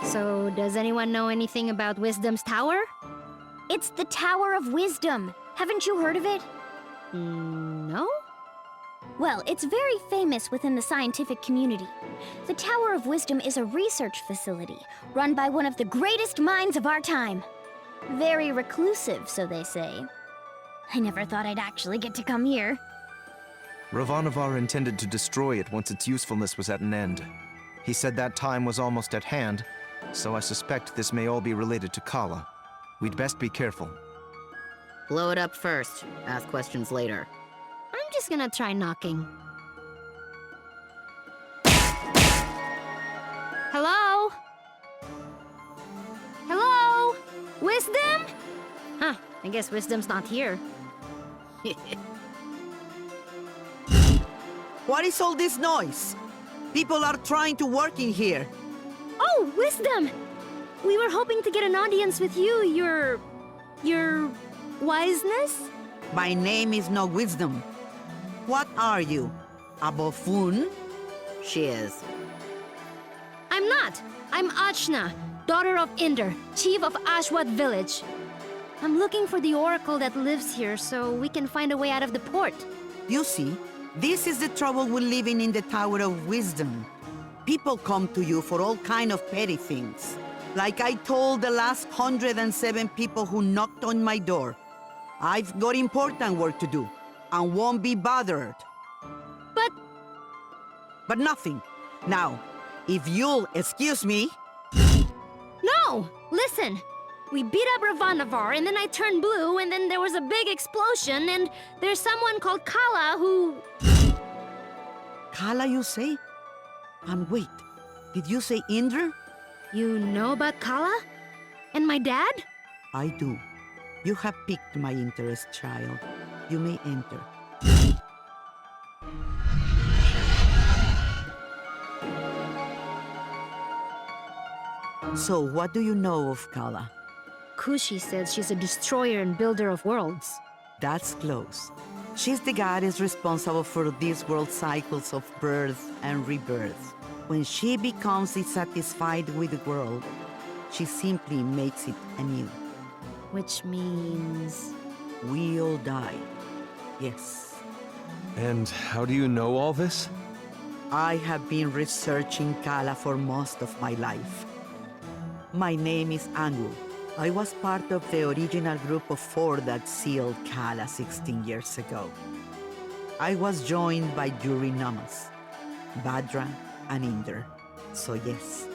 So, does anyone know anything about Wisdom's Tower? It's the Tower of Wisdom. Haven't you heard of it? No? Well, it's very famous within the scientific community. The Tower of Wisdom is a research facility run by one of the greatest minds of our time. Very reclusive, so they say. I never thought I'd actually get to come here. Ravanavar intended to destroy it once its usefulness was at an end. He said that time was almost at hand, so I suspect this may all be related to Kala. We'd best be careful. Blow it up first. Ask questions later. I'm just gonna try knocking. Hello? Hello? Wisdom? Huh, I guess Wisdom's not here. What is all this noise? People are trying to work in here. Oh, Wisdom! We were hoping to get an audience with you, your wiseness? My name is no Wisdom. What are you? A buffoon? She is. I'm not. I'm Achna, daughter of Inder, chief of Ashwat village. I'm looking for the oracle that lives here so we can find a way out of the port. You see, this is the trouble with living in the Tower of Wisdom. People come to you for all kind of petty things. Like I told the last 107 people who knocked on my door. I've got important work to do, and won't be bothered. But nothing. Now, if you'll excuse me... No! Listen! We beat up Ravanavar, and then I turned blue, and then there was a big explosion, and there's someone called Kala who... Kala, you say? And wait, did you say Indra? You know about Kala? And my dad? I do. You have piqued my interest, child. You may enter. So, what do you know of Kala? Kushi says she's a destroyer and builder of worlds. That's close. She's the goddess responsible for this world's cycles of birth and rebirth. When she becomes dissatisfied with the world, she simply makes it anew. Which means... We all die. Yes. And how do you know all this? I have been researching Kala for most of my life. My name is Angul. I was part of the original group of 4 that sealed Kala 16 years ago. I was joined by Yuri Namas, Badra, and Inder. So yes,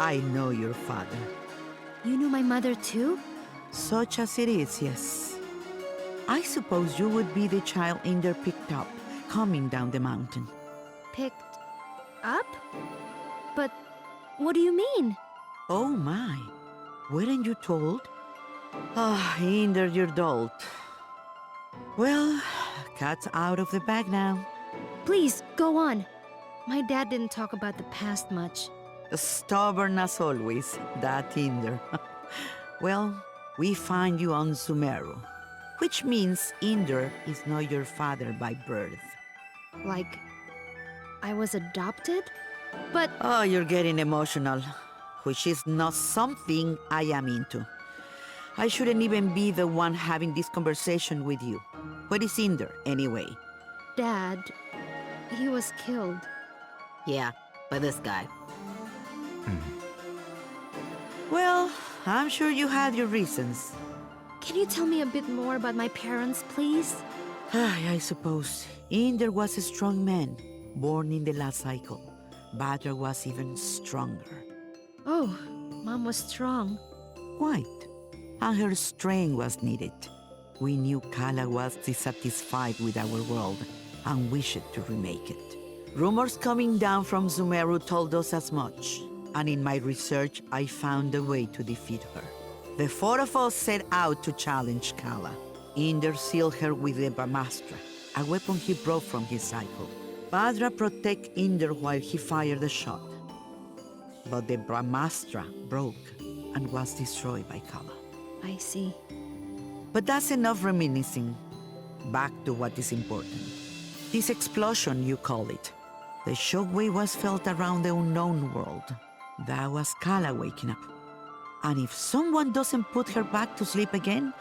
I know your father. You knew my mother too? Such as it is, yes. I suppose you would be the child Inder picked up, coming down the mountain. Picked up? But what do you mean? Oh my, weren't you told? Ah, Inder, your dolt. Well, cat's out of the bag now. Please, go on. My dad didn't talk about the past much. Stubborn as always, that Inder. Well, we find you on Sumeru, which means Inder is not your father by birth. Like, I was adopted? But... Oh, you're getting emotional, which is not something I am into. I shouldn't even be the one having this conversation with you. Where is Inder, anyway? Dad, he was killed. Yeah, by this guy. Well, I'm sure you had your reasons. Can you tell me a bit more about my parents, please? I suppose. Inder was a strong man, born in the last cycle. Badra was even stronger. Oh, Mom was strong. Quite. And her strength was needed. We knew Kala was dissatisfied with our world and wished to remake it. Rumors coming down from Sumeru told us as much, and in my research I found a way to defeat her. The 4 of us set out to challenge Kala. Inder sealed her with the Brahmastra, a weapon he brought from his cycle. Badra protected Inder while he fired the shot. But the Brahmastra broke and was destroyed by Kala. I see. But that's enough reminiscing. Back to what is important. This explosion, you call it. The shockwave was felt around the unknown world. That was Kala waking up. And if someone doesn't put her back to sleep again,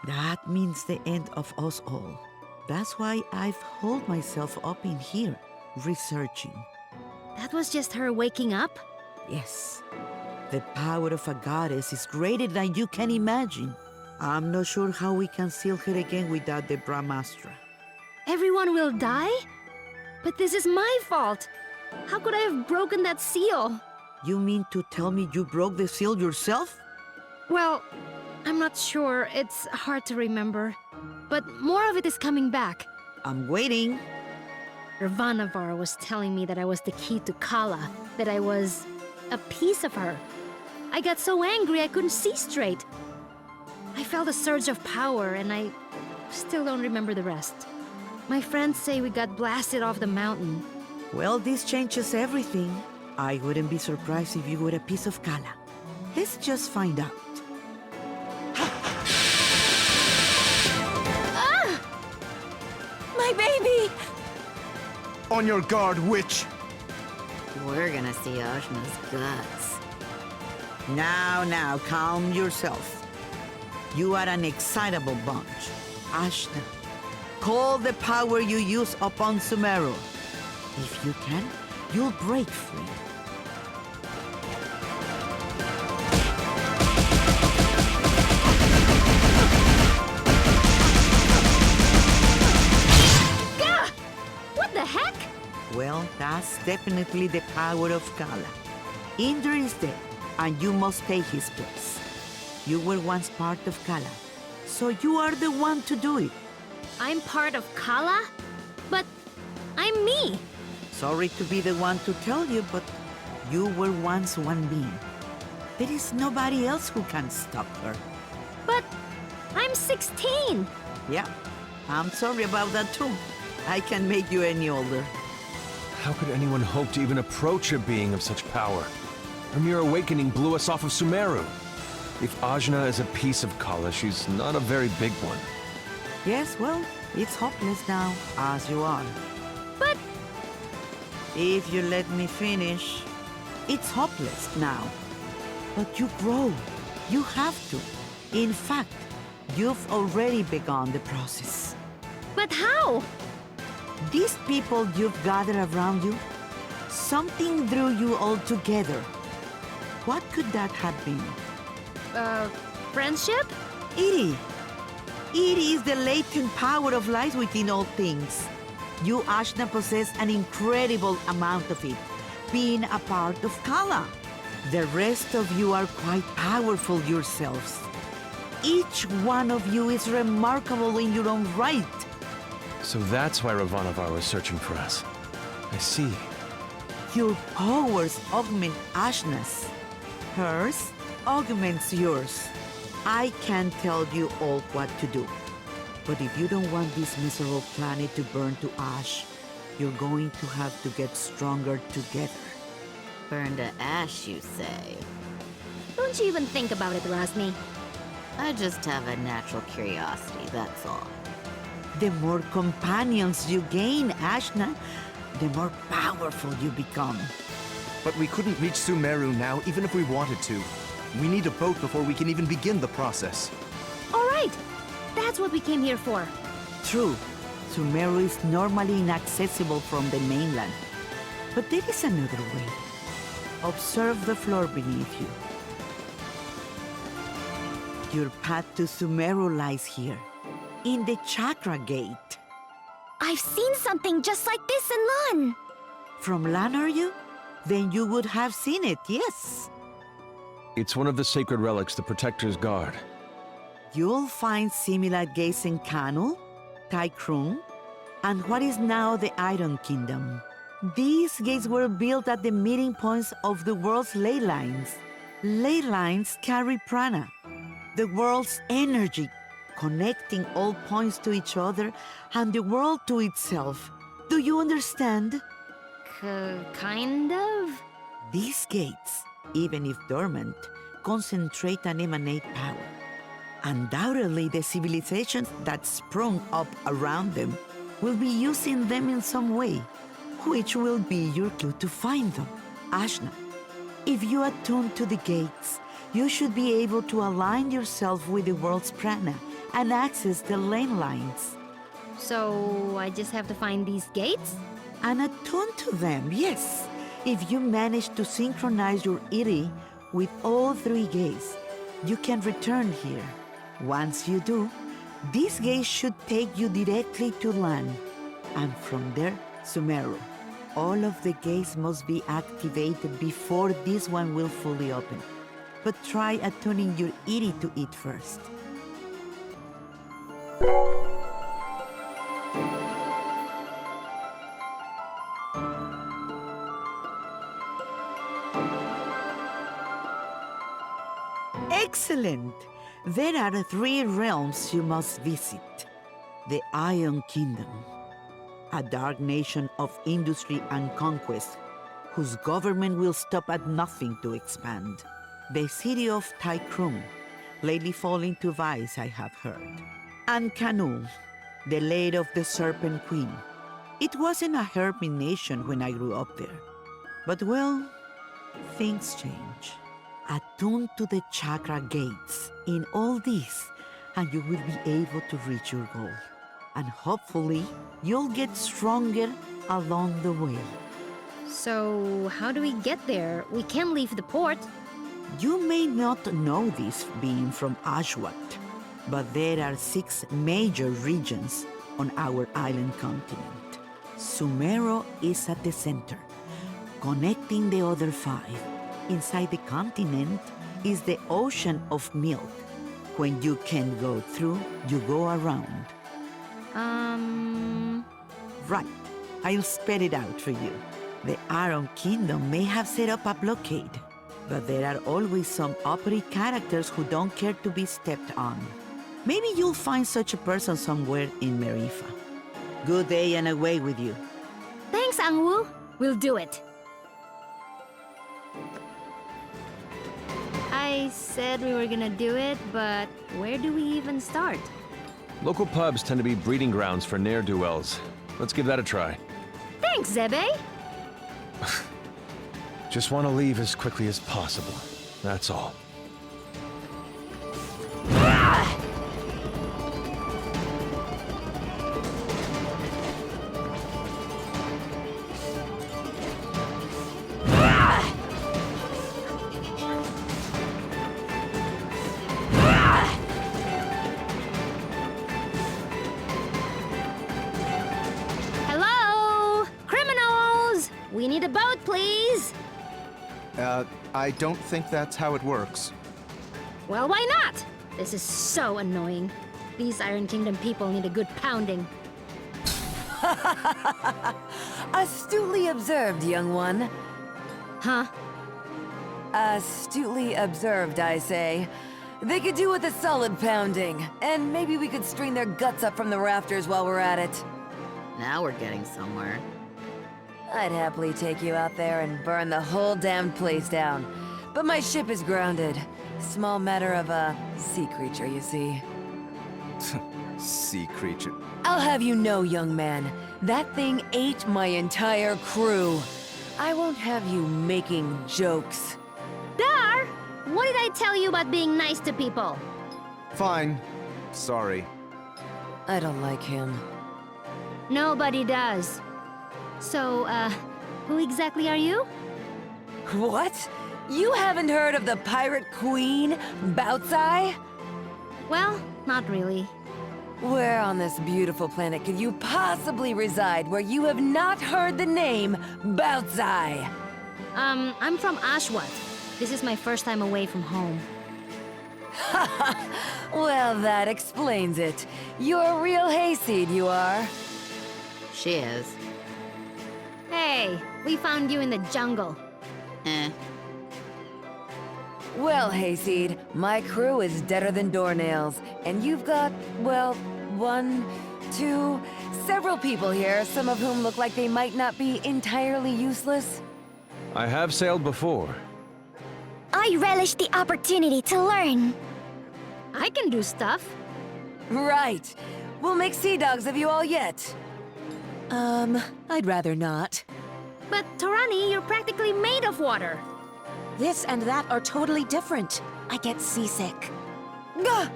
that means the end of us all. That's why I've holed myself up in here, researching. That was just her waking up? Yes, the power of a goddess is greater than you can imagine. I'm not sure how we can seal her again without the Brahmastra. Everyone will die? But this is my fault. How could I have broken that seal? You mean to tell me you broke the seal yourself? Well, I'm not sure. It's hard to remember. But more of it is coming back. I'm waiting. Ravanavar was telling me that I was the key to Kala, that I was a piece of her. I got so angry I couldn't see straight. I felt a surge of power, and I still don't remember the rest. My friends say we got blasted off the mountain. Well, this changes everything. I wouldn't be surprised if you were a piece of Kala. Let's just find out. Ah! My baby! On your guard, witch! We're gonna see Ajna's guts. Now, calm yourself. You are an excitable bunch. Ashna, call the power you use upon Sumeru. If you can, you'll break free. Gah! What the heck? Well, that's definitely the power of Kala. Indra is dead, and you must take his place. You were once part of Kala, so you are the one to do it. I'm part of Kala? But I'm me. Sorry to be the one to tell you, but you were once one being. There is nobody else who can stop her. But I'm 16. Yeah, I'm sorry about that too. I can make you any older. How could anyone hope to even approach a being of such power? Her mere awakening blew us off of Sumeru. If Ajna is a piece of Kala, she's not a very big one. Yes, well, it's hopeless now, as you are. But If you let me finish, it's hopeless now. But you grow. You have to. In fact, you've already begun the process. but how? These people you've gathered around you, something drew you all together. What could that have been? Friendship? It is the latent power of life within all things. You, Ashna, possess an incredible amount of it, being a part of Kala. The rest of you are quite powerful yourselves. Each one of you is remarkable in your own right. So that's why Ravanavar was searching for us. I see. Your powers augment Ashna's. Hers augments yours. I can tell you all what to do. But if you don't want this miserable planet to burn to ash, you're going to have to get stronger together. Burn to ash, you say? Don't you even think about it, Rosmi. I just have a natural curiosity, that's all. The more companions you gain, Ashna, the more powerful you become. But we couldn't reach Sumeru now, even if we wanted to. We need a boat before we can even begin the process. All right. That's what we came here for. True, Sumeru is normally inaccessible from the mainland. But there is another way. Observe the floor beneath you. Your path to Sumeru lies here, in the Chakra Gate. I've seen something just like this in Lan. From Lan, are you? Then you would have seen it, yes. It's one of the sacred relics the Protectors guard. You'll find similar gates in Kanu, Taikrung, and what is now the Iron Kingdom. These gates were built at the meeting points of the world's ley lines. Ley lines carry prana, the world's energy, connecting all points to each other and the world to itself. Do you understand? Kind of? These gates, even if dormant, concentrate and emanate power. Undoubtedly, the civilizations that sprung up around them will be using them in some way, which will be your clue to find them. Ashna, If you attune to the gates, you should be able to align yourself with the world's prana and access the lane lines. So I just have to find these gates? And attune to them, yes. If you manage to synchronize your iri with all three gates, you can return here. Once you do, these gates should take you directly to land, and from there, Sumeru. All of the gates must be activated before this one will fully open. But try attuning your iri to it first. Excellent! There are 3 realms you must visit. The Iron Kingdom, a dark nation of industry and conquest, whose government will stop at nothing to expand. The city of Tychrum, lately falling to vice, I have heard. And Canul, the lair of the Serpent Queen. It wasn't a hermit nation when I grew up there. But well, things change. Attune to the chakra gates in all this, and you will be able to reach your goal. And hopefully, you'll get stronger along the way. So how do we get there? We can't leave the port. You may not know this being from Ashwat, but there are 6 major regions on our island continent. Sumero is at the center, connecting the other 5. Inside the continent is the ocean of milk. When you can't go through, you go around. Right. I'll spell it out for you. The Iron Kingdom may have set up a blockade, but there are always some uppity characters who don't care to be stepped on. Maybe you'll find such a person somewhere in Marifa. Good day and away with you. Thanks, Angwu. We'll do it. I said we were gonna do it, but where do we even start? Local pubs tend to be breeding grounds for ne'er-do-wells. Let's give that a try. Thanks, Zebe. Just want to leave as quickly as possible. That's all. Hello? Criminals! We need a boat, please. I don't think that's how it works. Well, why not? This is so annoying. These Iron Kingdom people need a good pounding. Astutely observed, young one. Huh? Astutely observed, I say. They could do with a solid pounding, and maybe we could string their guts up from the rafters while we're at it. Now we're getting somewhere. I'd happily take you out there and burn the whole damned place down. But my ship is grounded. Small matter of a sea creature, you see. Sea creature. I'll have you know, young man, that thing ate my entire crew. I won't have you making jokes. Dar! What did I tell you about being nice to people? Fine. Sorry. I don't like him. Nobody does. So, who exactly are you? What? You haven't heard of the Pirate Queen, Bautzai? Well, not really. Where on this beautiful planet could you possibly reside where you have not heard the name Bautzai? I'm from Ashwat. This is my first time away from home. Well, that explains it. You're a real hayseed, you are. She is. Hey, we found you in the jungle. Eh. Well, hayseed, my crew is deader than doornails, and you've got, well, 1, 2, several people here, some of whom look like they might not be entirely useless. I have sailed before. I relish the opportunity to learn. I can do stuff. Right. We'll make sea dogs of you all yet. I'd rather not. But Torani, you're practically made of water. This and that are totally different. I get seasick. Gah!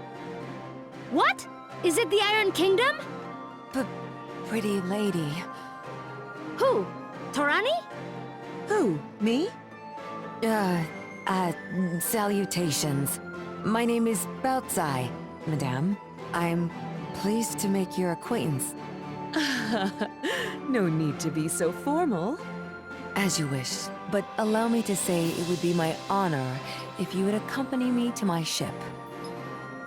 What? Is it the Iron Kingdom? Pretty lady. Who? Torani? Who? Me? Salutations. My name is Baltzai, madame. I'm pleased to make your acquaintance. No need to be so formal. As you wish, but allow me to say it would be my honor if you would accompany me to my ship.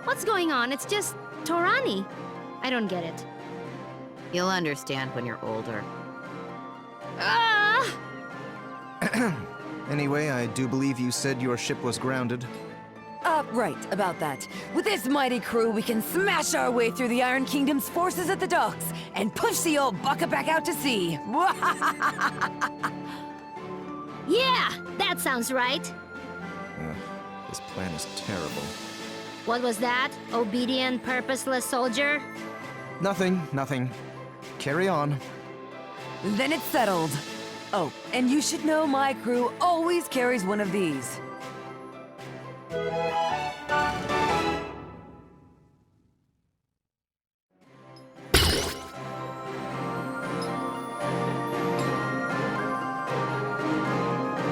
What's going on? It's just Torani. I don't get it. You'll understand when you're older. Ah! Anyway, I do believe you said your ship was grounded. Right, about that. With this mighty crew, we can smash our way through the Iron Kingdom's forces at the docks and push the old bucket back out to sea. Yeah, that sounds right. This plan is terrible. What was that? Obedient, purposeless soldier? Nothing. Carry on. Then it's settled. Oh, and you should know my crew always carries one of these. A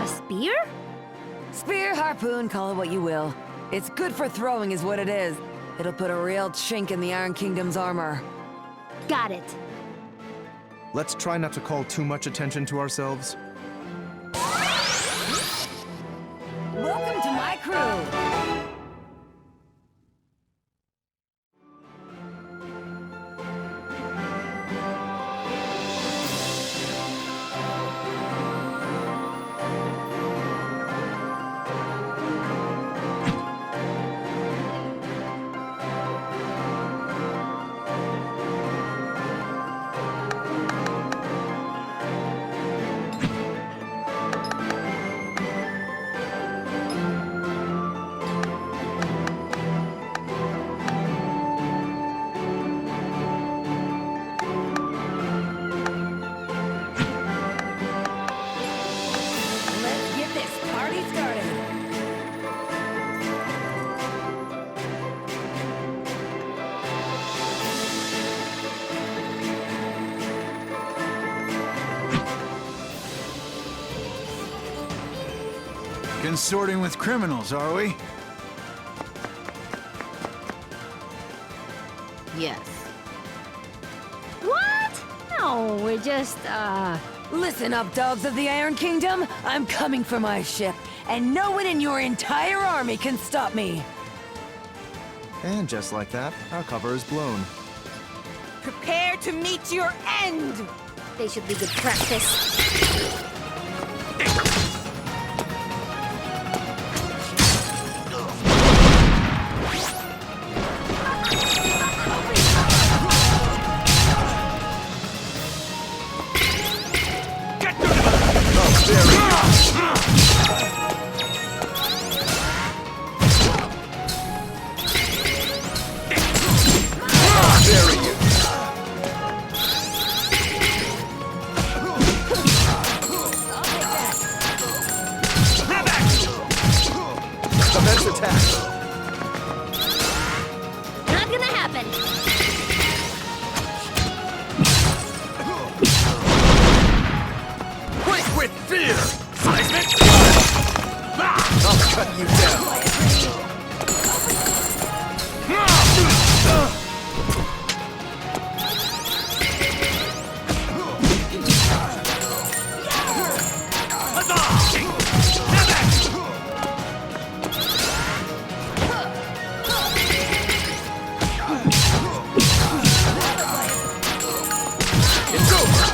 spear? Spear, harpoon, call it what you will. It's good for throwing is what it is. It'll put a real chink in the Iron Kingdom's armor. Got it. Let's try not to call too much attention to ourselves. Welcome to my crew! Let's get this party started! Consorting with criminals, are we? Yes. What? No, we're just, Listen up, dogs of the Iron Kingdom! I'm coming for my ship, and no one in your entire army can stop me! And just like that, our cover is blown. Prepare to meet your end! They should be good practice. Commence attack! Not gonna happen. Quake with fear! Seismic! I'll cut you down! It's over!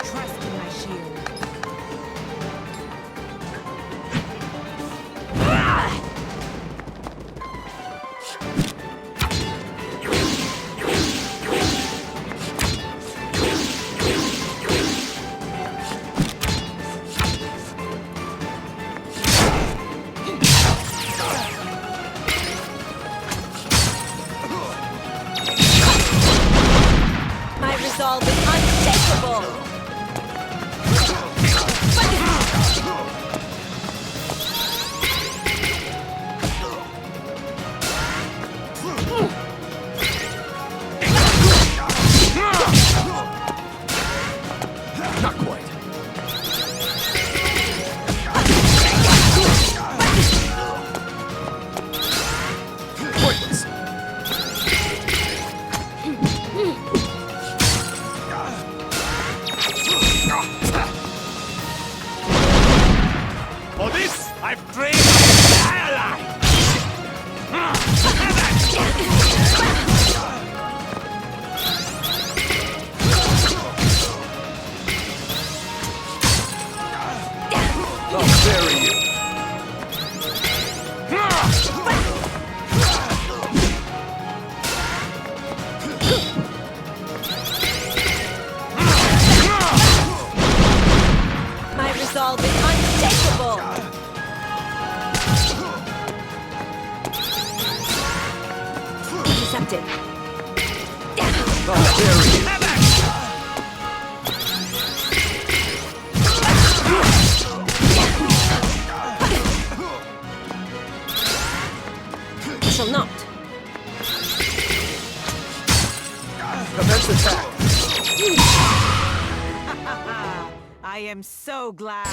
Trust in my shield. resolve is unshakable! Not quite. Pointless. For this, I've trained my entire life! I'll bury you. My resolve is unshakable! Intercepted. I'll bury you. I shall not. Commence attack. I am so glad.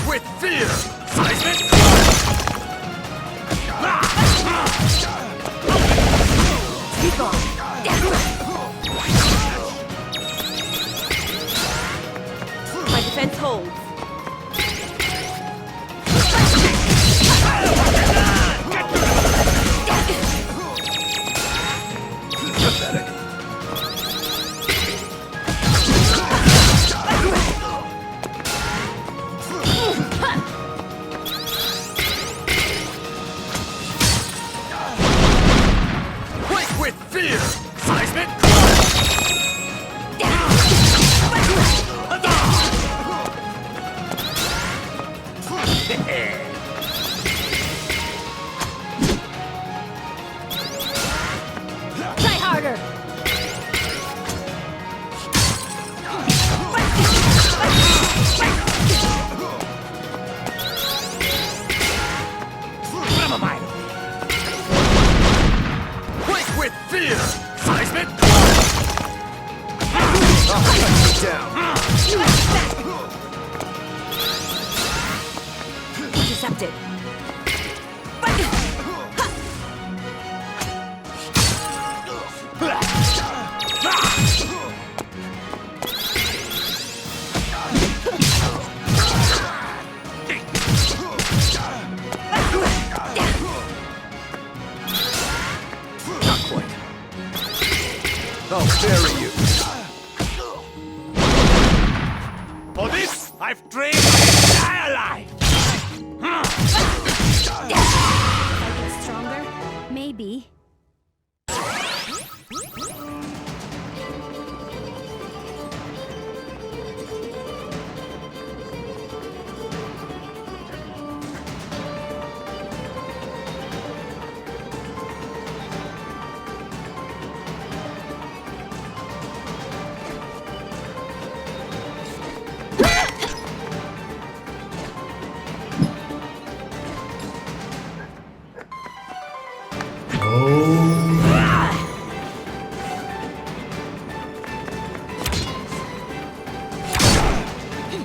With fear! Seismic! My defense holds. Pathetic. Quake with fear! Seismic! Try harder! Quake with fear! Seismic! I'll cut you down. Intercepted. Not quite. I'll bury you. For this, I've trained my entire life! If I get stronger, maybe.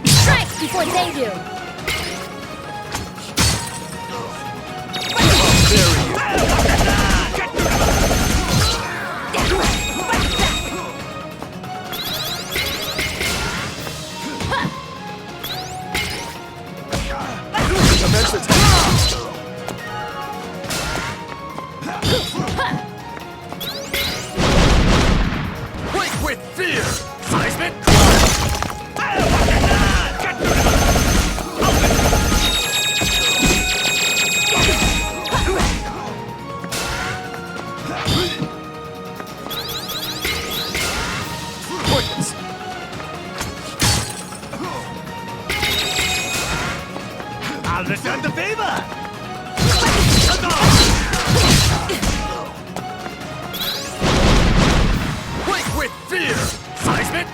Strike before they do! I'll bury you. fear! Seismic!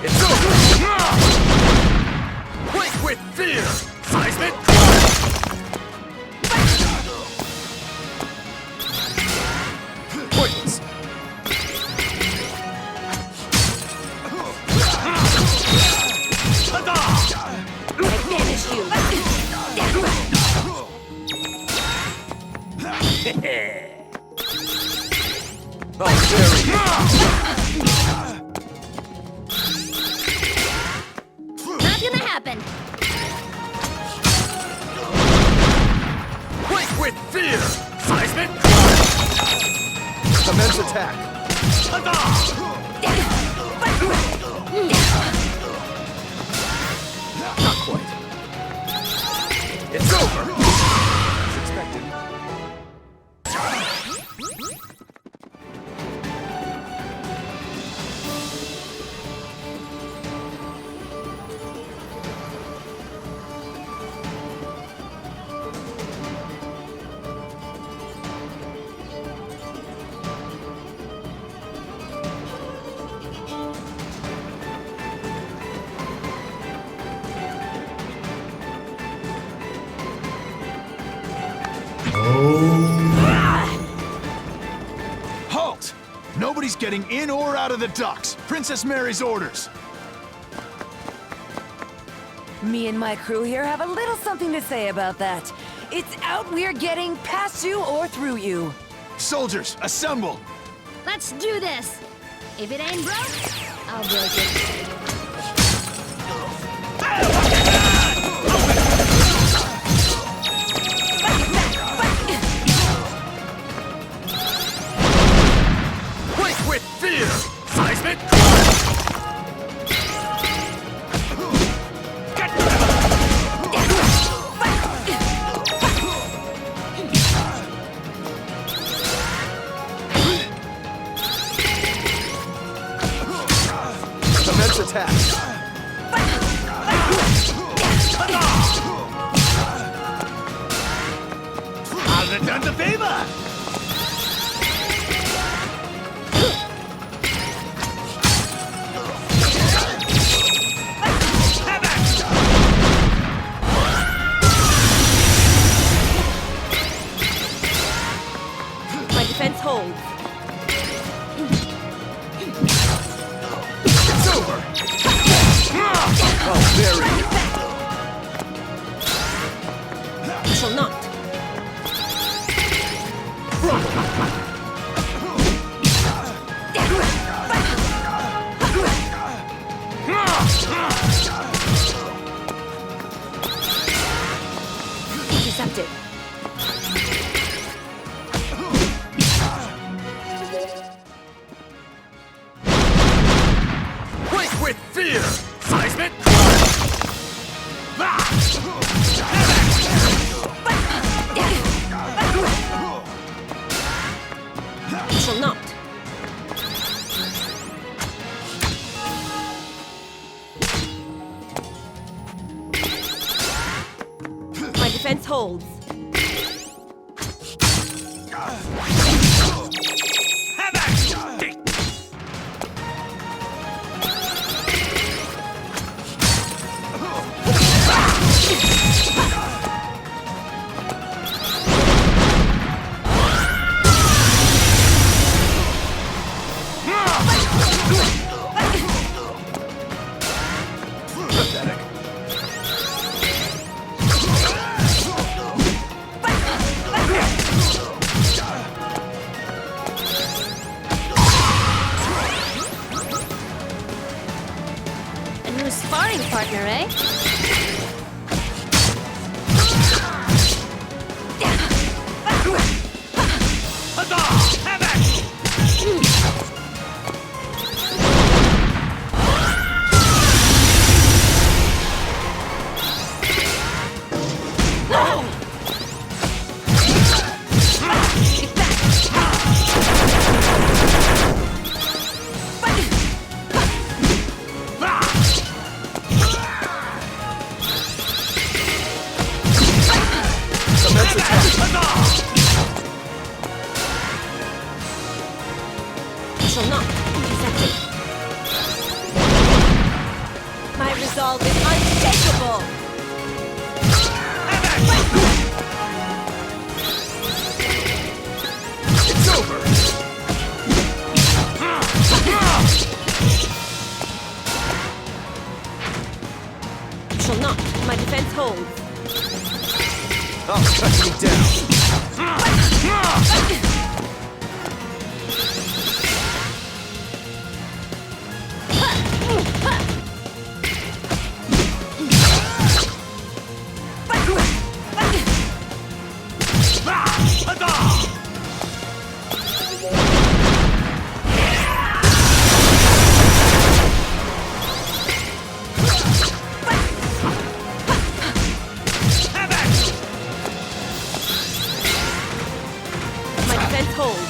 It's over! Quake with fear! Seismic! Pointless! Finish you! Not gonna happen. Quake with fear! Seismic! Commence attack. Not quite. It's over! As expected. Halt! Nobody's getting in or out of the docks. Princess Mary's orders. Me and my crew here have a little something to say about that. It's out we're getting past you or through you. Soldiers, assemble! Let's do this! If it ain't broke, I'll break it. Quake with fear! Seismic! Commence attack. I'll return the favor! My defense holds. It's over! Oh, very. You shall not. Intercepted. Quake with fear! Seismic! You shall not. My defense holds. Pathetic. A new sparring partner, eh? shall not be accepted. My resolve is unshakable! It's over! Shall not. My defense holds. Oh, cut me down! My defense holds.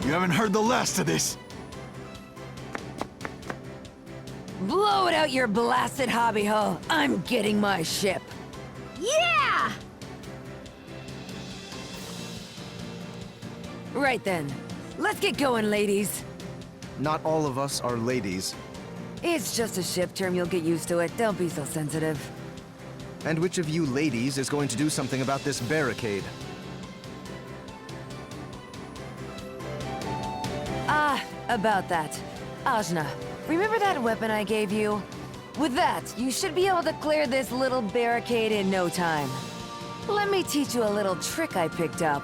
You haven't heard the last of this. Blow it out your blasted hobby ho. I'm getting my ship. Yeah! Right then. Let's get going, ladies. Not all of us are ladies. It's just a ship term, you'll get used to it. Don't be so sensitive. And which of you ladies is going to do something about this barricade? About that. Ajna, remember that weapon I gave you? With that, you should be able to clear this little barricade in no time. Let me teach you a little trick I picked up.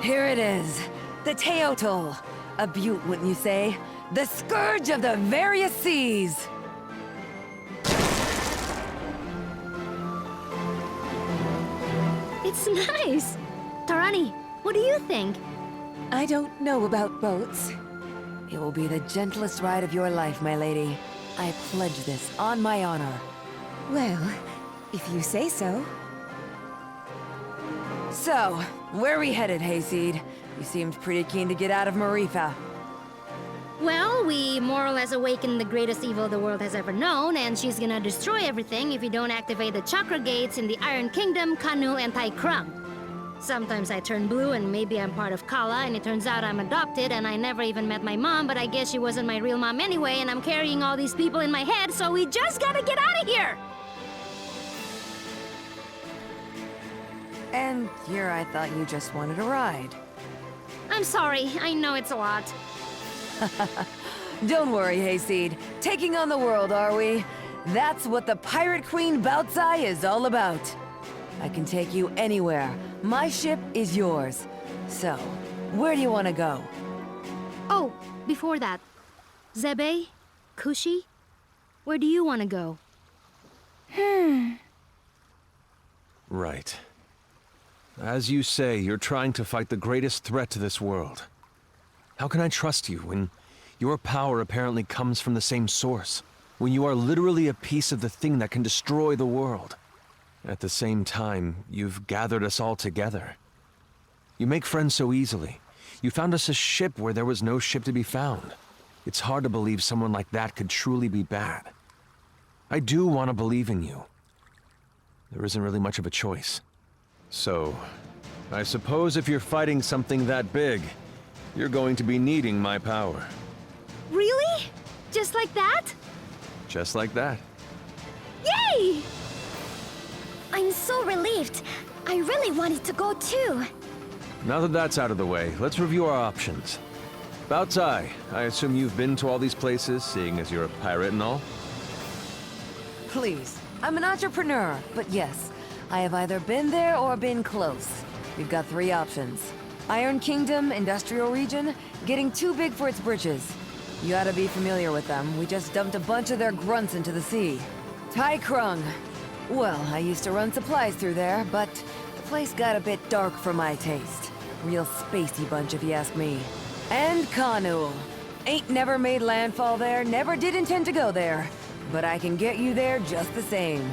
Here it is, the Teotl. A beaut, wouldn't you say? The scourge of the various seas. It's nice. Tarani, what do you think? I don't know about boats. It will be the gentlest ride of your life, my lady. I pledge this on my honor. Well, if you say so. So, where are we headed, Hayseed? You seemed pretty keen to get out of Marifa. Well, we more or less awakened the greatest evil the world has ever known, and she's gonna destroy everything if you don't activate the chakra gates in the Iron Kingdom, Kanul, and Taikram. Sometimes I turn blue and maybe I'm part of Kala, and it turns out I'm adopted and I never even met my mom, but I guess she wasn't my real mom anyway, and I'm carrying all these people in my head, so we just gotta get out of here! And here I thought you just wanted a ride. I'm sorry, I know it's a lot. Don't worry, Hayseed. Taking on the world, are we? That's what the Pirate Queen Bautzai is all about. I can take you anywhere. My ship is yours. So, where do you want to go? Oh, before that, Zebe, Kushi, where do you want to go? Right. As you say, you're trying to fight the greatest threat to this world. How can I trust you when your power apparently comes from the same source? When you are literally a piece of the thing that can destroy the world? At the same time, you've gathered us all together. You make friends so easily. You found us a ship where there was no ship to be found. It's hard to believe someone like that could truly be bad. I do want to believe in you. There isn't really much of a choice. So, I suppose if you're fighting something that big, you're going to be needing my power. Really? Just like that? Just like that. Yay! I'm so relieved. I really wanted to go too. Now that that's out of the way, let's review our options. Bautzai, I assume you've been to all these places, seeing as you're a pirate and all? please. I'm an entrepreneur, but yes, I have either been there or been close. We've got 3 options. Iron Kingdom, Industrial Region, getting too big for its britches. You ought to be familiar with them. We just dumped a bunch of their grunts into the sea. Tai Krung. Well, I used to run supplies through there, but the place got a bit dark for my taste. Real spacey bunch, if you ask me. And Kanu. Ain't never made landfall there, never did intend to go there. But I can get you there just the same.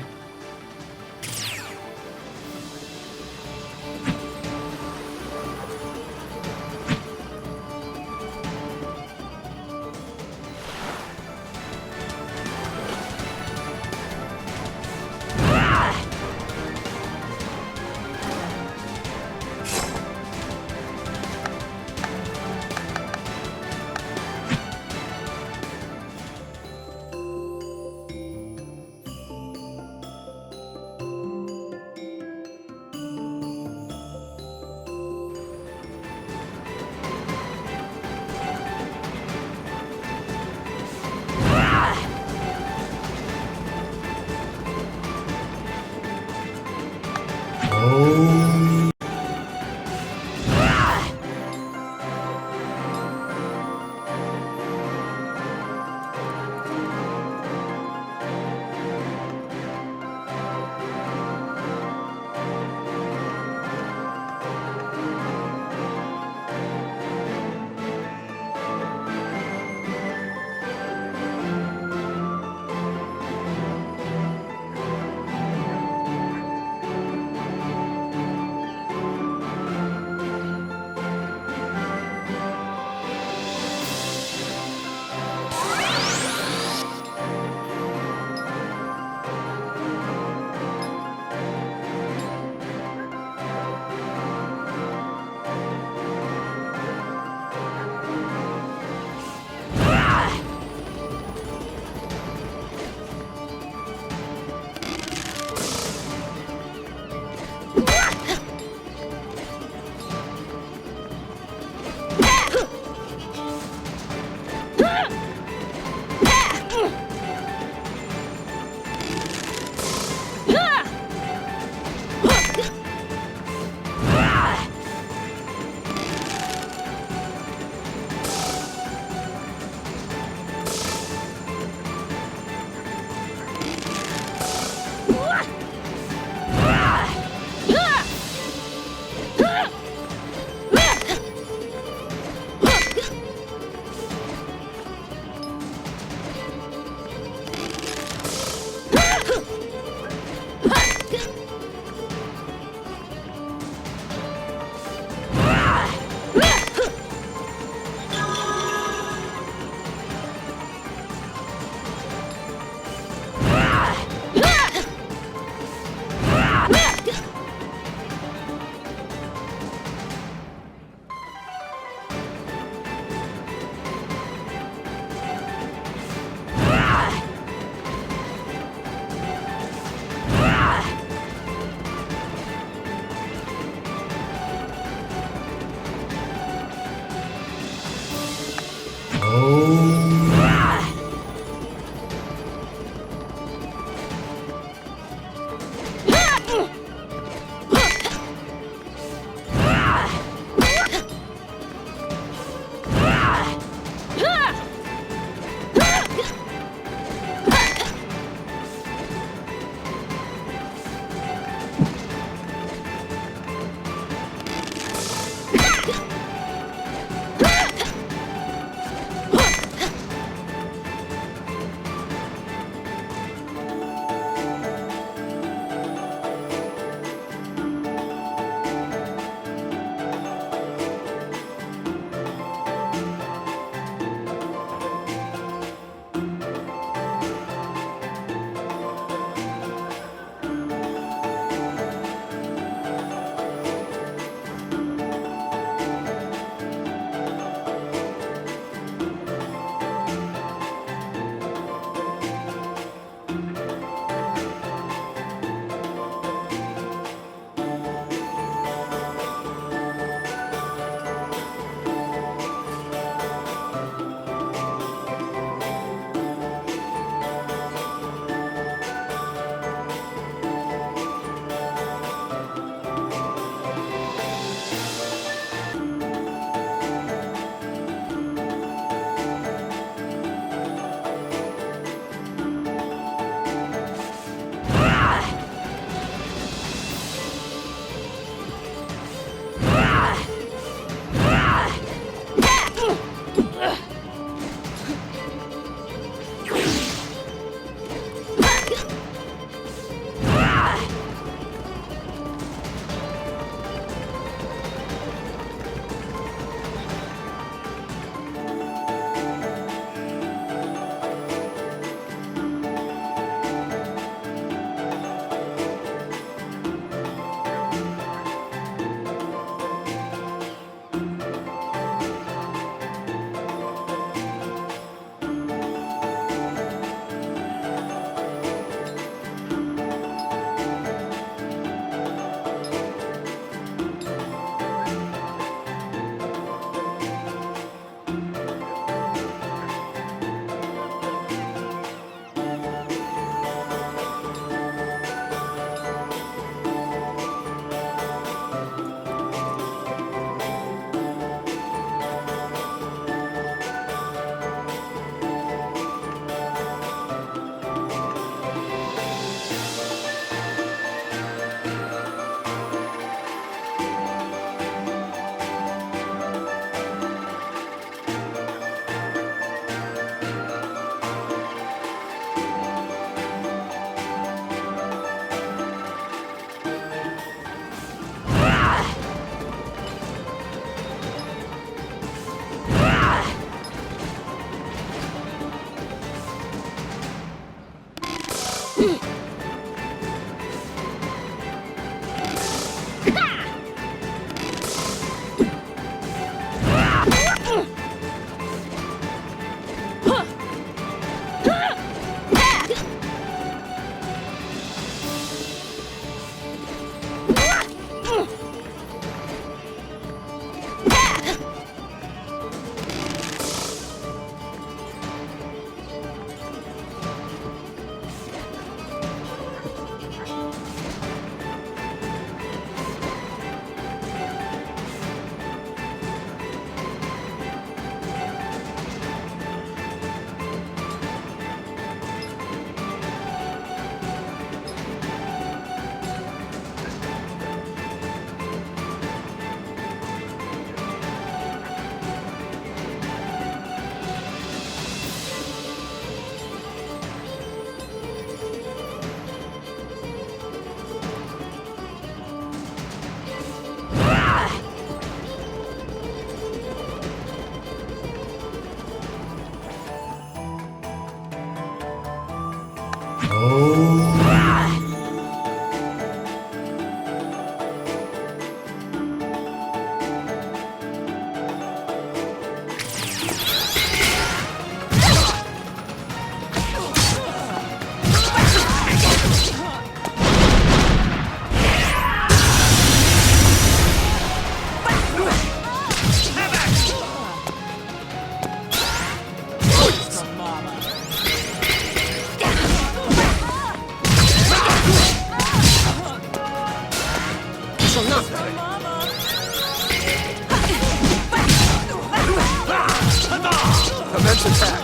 Immense attack.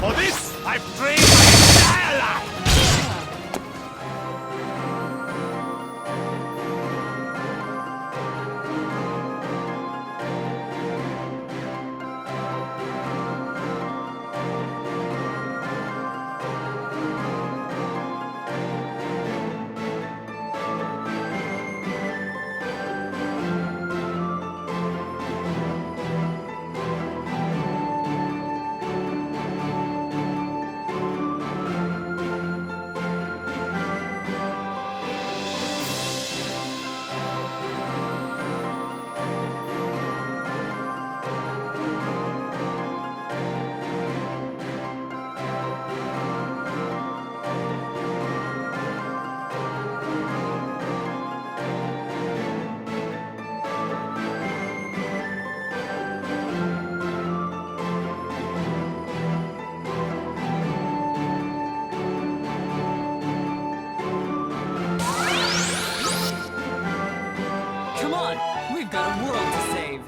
For this, I've trained my entire life! Come on! We've got a world to save!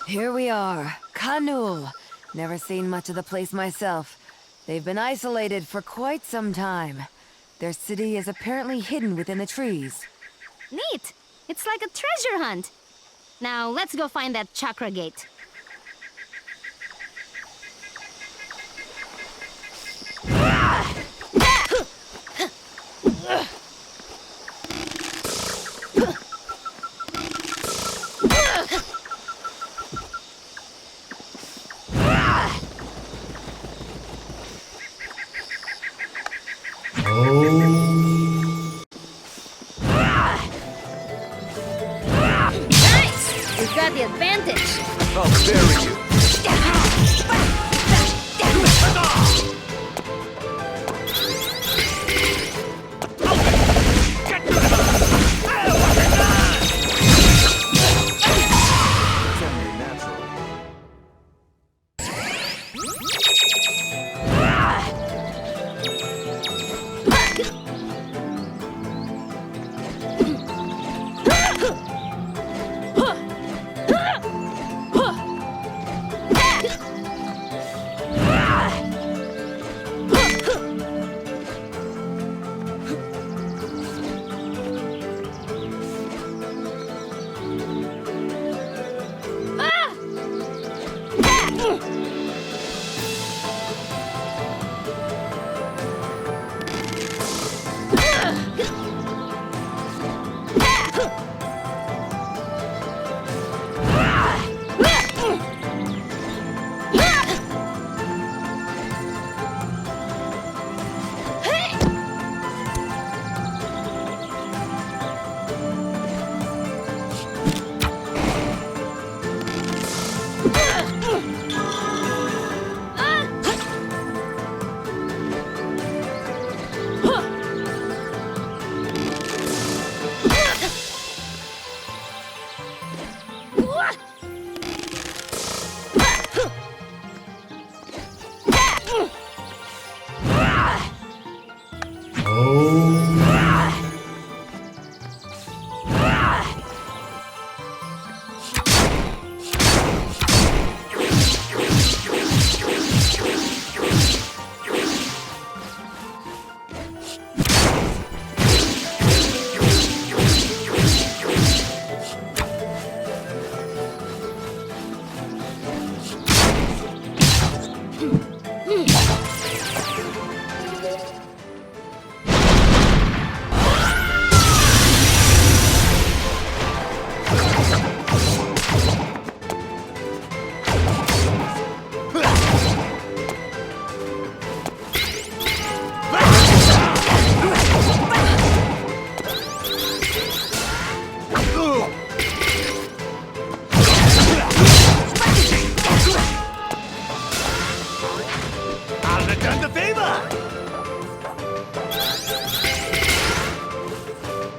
Here we are, Kanul. Never seen much of the place myself. They've been isolated for quite some time. Their city is apparently hidden within the trees. Neat! It's like a treasure hunt. Now, let's go find that chakra gate. Nice! We've got the advantage. I'll bury you.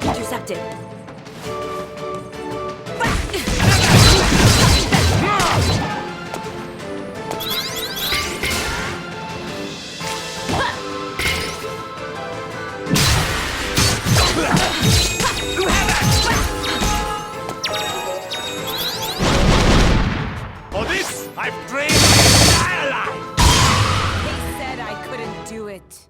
Intercepted. For this, I've trained my entire life! They said I couldn't do it.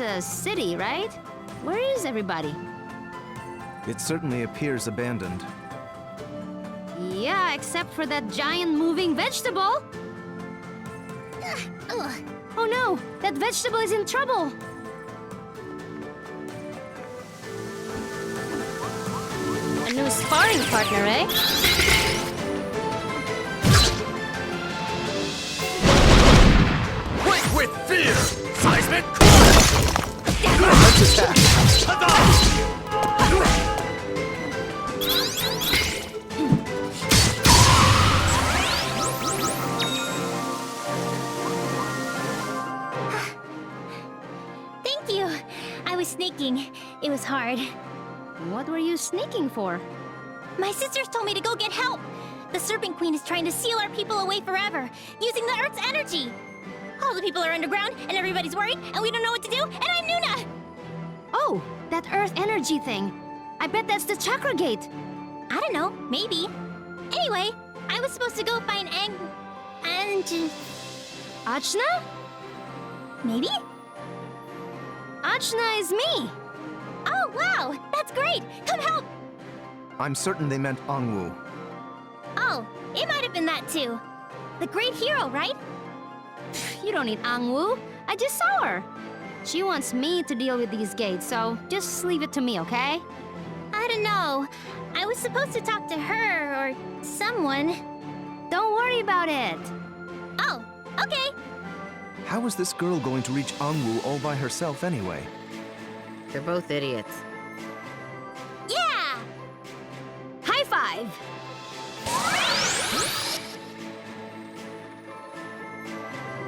a city, right? Where is everybody? It certainly appears abandoned. Yeah, except for that giant moving vegetable. Oh no, that vegetable is in trouble. A new sparring partner, eh? Quick with fear! Seismic crush! Let's attack! Thank you. I was sneaking. It was hard. What were you sneaking for? My sisters told me to go get help. The Serpent Queen is trying to seal our people away forever, using the Earth's energy. All the people are underground, and everybody's worried, and we don't know what to do, and I'm Nuna! Oh, that Earth energy thing. I bet that's the Chakra Gate. I don't know, maybe. Anyway, I was supposed to go find Achna? Maybe? Achna is me. Oh, wow! That's great! Come help! I'm certain they meant Angwu. Oh, it might have been that too. The great hero, right? You don't need Angwu. I just saw her. She wants me to deal with these gates, so just leave it to me, okay? I don't know. I was supposed to talk to her or someone. Don't worry about it. Oh, okay. How was this girl going to reach Angwu all by herself anyway? They're both idiots. Yeah! High five!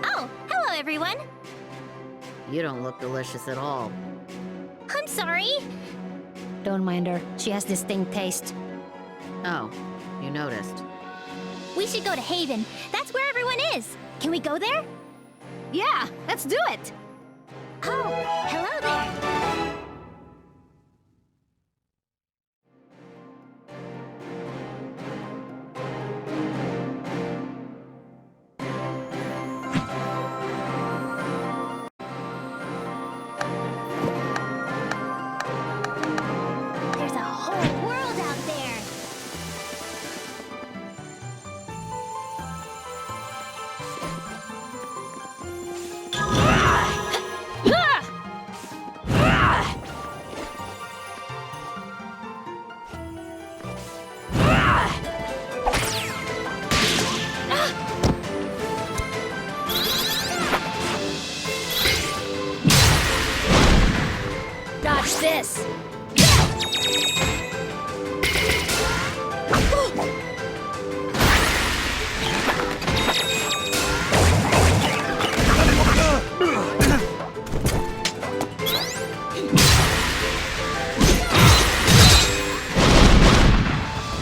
Oh, hello everyone. You don't look delicious at all. I'm sorry. Don't mind her. She has distinct taste. Oh, you noticed. We should go to Haven. That's where everyone is. Can we go there? Yeah, let's do it! Oh, hello there. There's a whole world out there. Dodge this!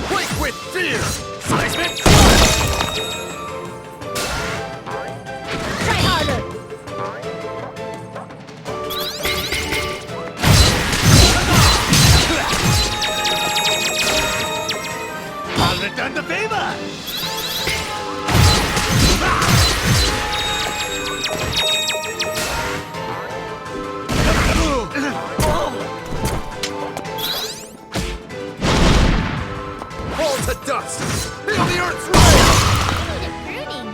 Quick with fear! Seismic crush! Try harder! I'll return the favor! Fall to dust! Feel the earth's rise! Need a pruning.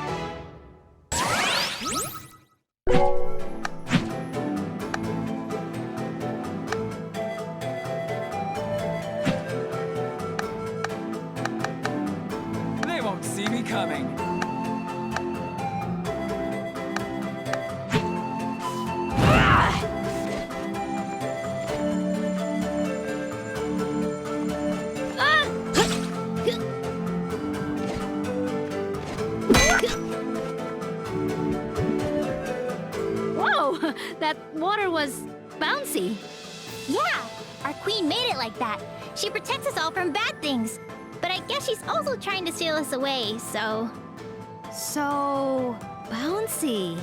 They won't see me coming. Whoa! That water was bouncy. Yeah, our queen made it like that. She protects us all from bad things. But I guess she's also trying to steal us away, so... So... bouncy.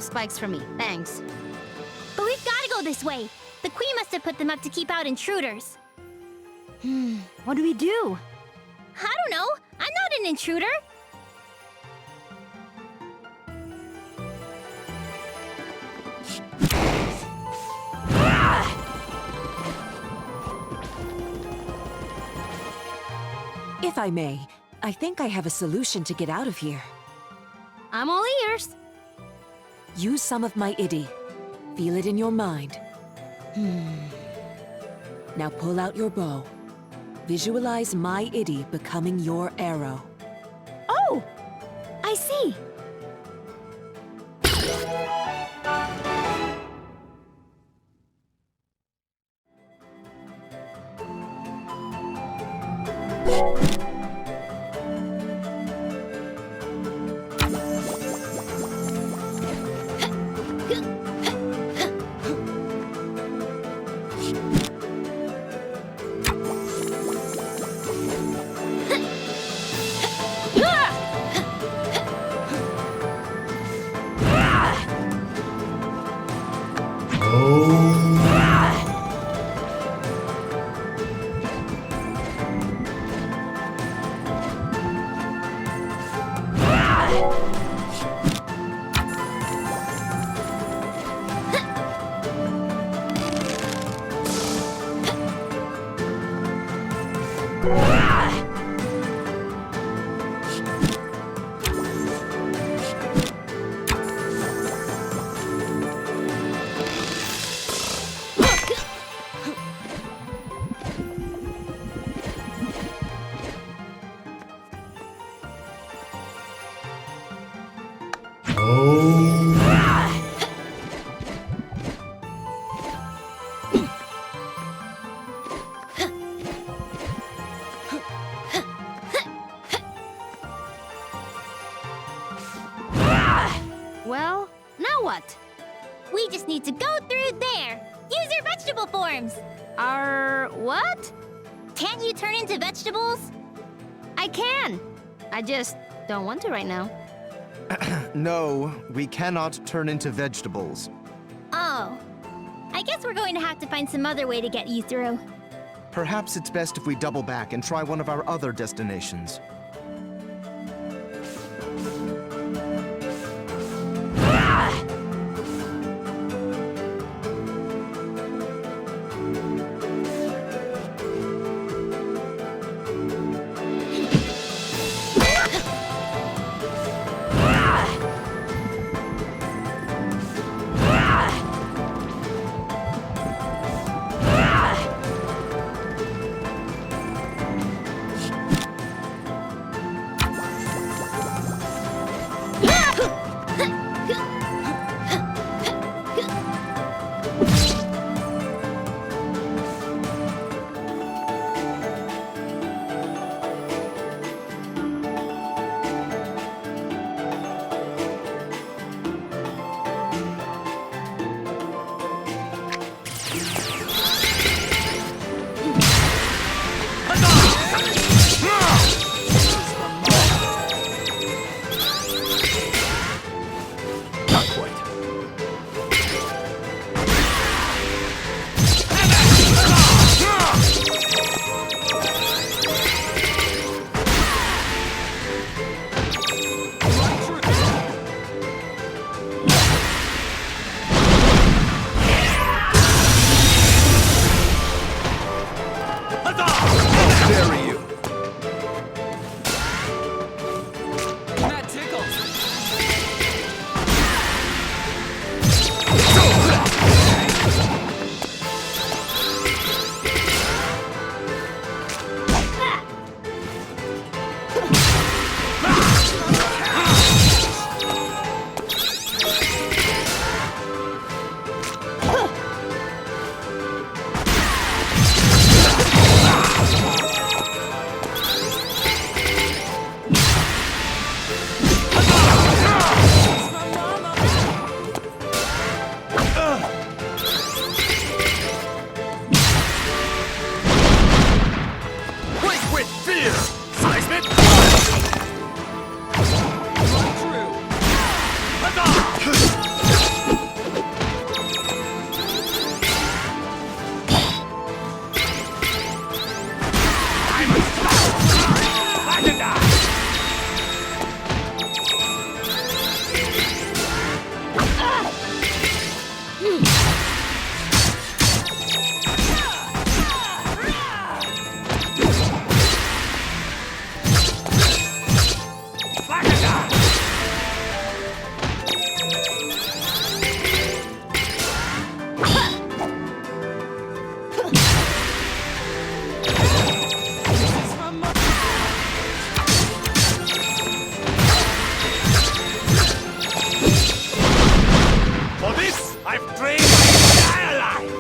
spikes for me, thanks. But we've gotta go this way. The Queen must have put them up to keep out intruders. What do we do? I don't know. I'm not an intruder. If I may, I think I have a solution to get out of here. I'm all ears. Use some of my ID. Feel it in your mind. Now pull out your bow. Visualize my ID becoming your arrow. Oh! I see. Well, now what? We just need to go through there. Use your vegetable forms. What? Can't you turn into vegetables? I can. I just don't want to right now. No, we cannot turn into vegetables. Oh. I guess we're going to have to find some other way to get you through. Perhaps it's best if we double back and try one of our other destinations. life dream, die alive!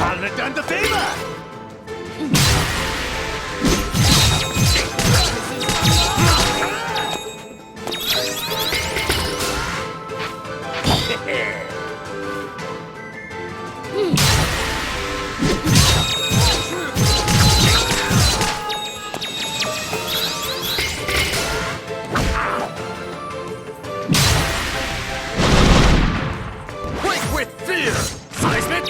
I'll return the favor! Quick with fear! Seismic!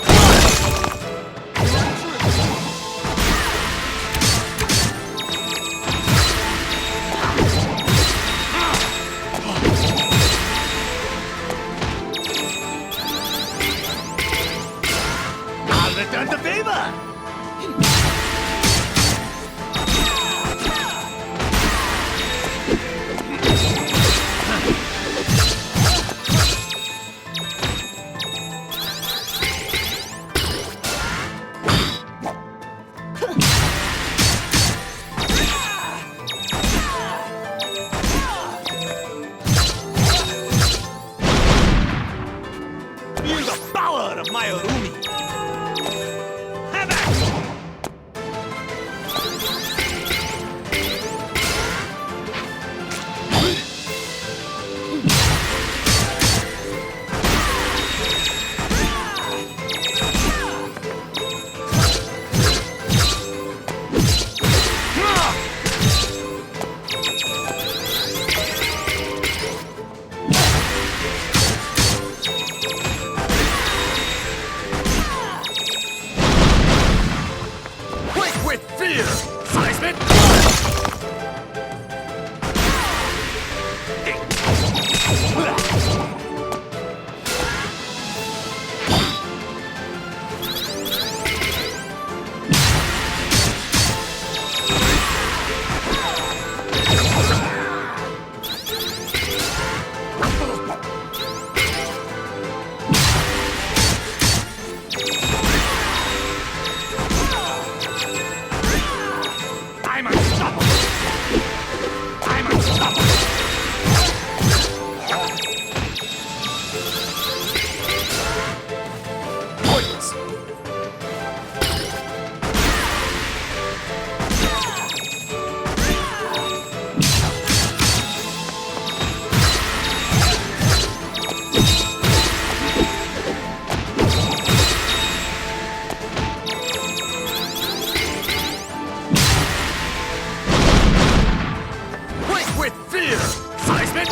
I'll return the favor! Feel the power of my Urumi! Have at it! Quick with fear! Seismic! I'm unstoppable! I'm unstoppable! Points! Quick with fear! Seismic!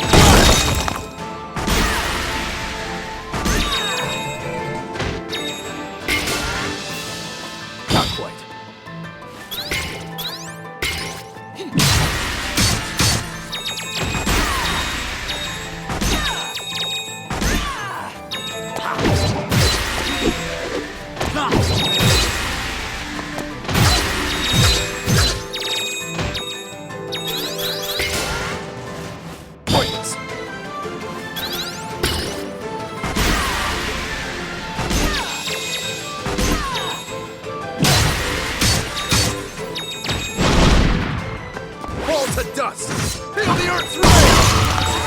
Not quite. Points! Fall to dust! Feel the earth's rage!